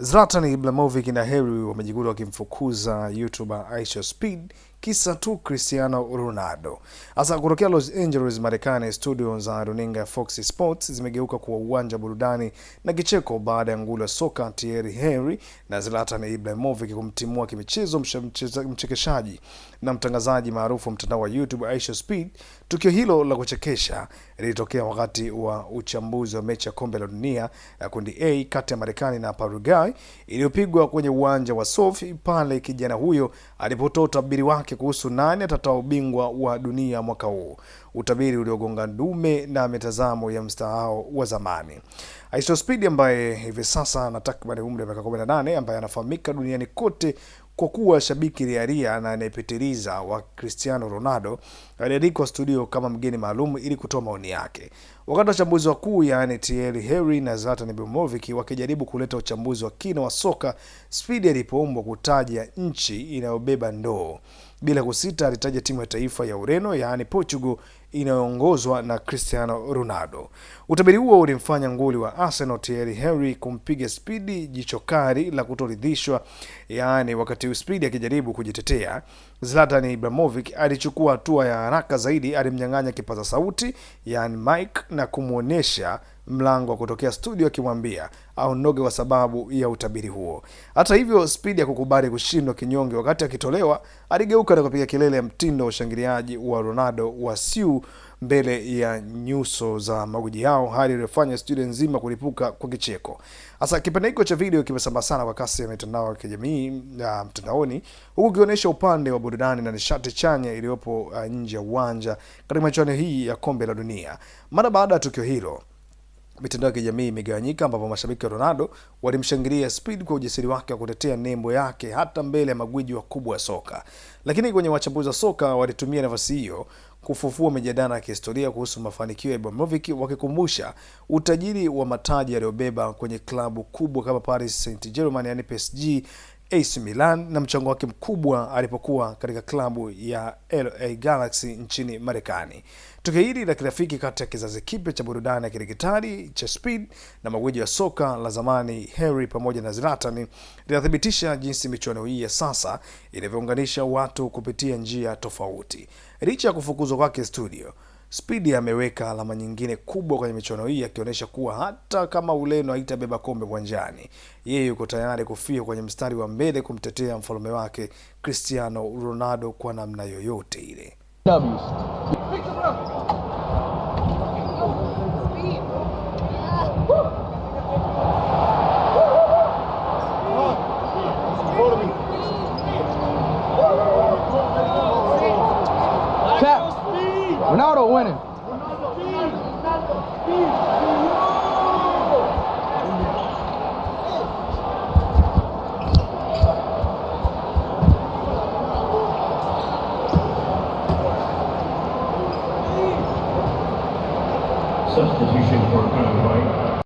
Zlatan Ibrahimovic na Harry wamejikuta wakimfukuza YouTuber Aisha Speed kisa tu Cristiano Ronaldo. Hasa kutokea Los Angeles, Marekani, studio za runinga ya Fox Sports zimegeuka kuwa uwanja burudani na kicheko baada ya nguli wa soka Thierry Henry na Zlatan Ibrahimovic kumtimua kimichezo mchekeshaji na mtangazaji maarufu wa mtandao wa YouTube Aisha Speed. Tukio hilo la kuchekesha lilitokea wakati wa uchambuzi wa mechi ya kombe la dunia ya kundi A kati ya Marekani na Paraguay iliyopigwa kwenye uwanja wa Sofi, pale kijana huyo alipotoa utabiri wake kuhusu nani atatoa ubingwa wa dunia mwaka huu, utabiri uliogonga ndume na mitazamo ya mstahao wa zamani. Aisha Speed ambaye hivi sasa ana takriban umri wa miaka 18, ambaye anafahamika duniani kote kwa kuwa shabiki riaria na anayepitiliza wa Cristiano Ronaldo, alialikwa studio kama mgeni maalum ili kutoa maoni yake. Wakati wachambuzi wakuu yaani Thierry Henry na Zlatan Ibrahimovic wakijaribu kuleta uchambuzi wa kina wa soka, Speed alipoombwa kutaja nchi inayobeba ndoo, bila kusita alitaja timu ya taifa ya Ureno yaani Portugal inayoongozwa na Cristiano Ronaldo. Utabiri huo ulimfanya nguli wa Arsenal Thierry Henry kumpiga Speed jicho kali la kutoridhishwa, yaani wakati Speed akijaribu kujitetea, Zlatan Ibrahimovic alichukua hatua ya haraka zaidi, alimnyang'anya kipaza sauti yaani mic na kumuonesha mlango wa kutokea studio akimwambia aondoke kwa sababu ya utabiri huo. Hata hivyo, Speed hakukubali kushindwa kinyonge. Wakati akitolewa, aligeuka na kupiga kelele ya mtindo wa ushangiliaji wa Ronaldo wa siu mbele ya nyuso za magwiji hao, hali iliyofanya studio nzima kulipuka kwa kicheko. Hasa kipande hicho cha video kimesambaa sana kwa kasi ya mitandao ya kijamii na mtandaoni, huku kionyesha upande wa burudani na nishati chanya iliyopo nje ya uwanja katika michuano hii ya kombe la dunia. Mara baada ya tukio hilo, mitandao ya kijamii imegawanyika, ambapo mashabiki wa Ronaldo walimshangilia Speed kwa ujasiri wake wa kutetea nembo yake hata mbele ya magwiji wakubwa wa soka. Lakini kwenye wachambuzi wa soka walitumia nafasi hiyo kufufua mijadala ya kihistoria kuhusu mafanikio ya Ibrahimovic, wakikumbusha utajiri wa mataji aliyobeba kwenye klabu kubwa kama Paris Saint-Germain yani PSG, AC Milan na mchango wake mkubwa alipokuwa katika klabu ya LA Galaxy nchini Marekani. Tukio hili la kirafiki kati ya kizazi kipya cha burudani ya kidigitali cha Speed na magwiji ya soka la zamani Henry pamoja na Zlatan linathibitisha jinsi michuano hii ya sasa inavyounganisha watu kupitia njia tofauti. Licha ya kufukuzwa kwake studio, Speed ameweka alama nyingine kubwa kwenye michuano hii, akionyesha kuwa hata kama Ureno haitabeba kombe uwanjani, yeye yuko tayari kufia kwenye mstari wa mbele kumtetea mfalme wake Cristiano Ronaldo kwa namna yoyote ile. Ronaldo winning. Substitution for Paraguay.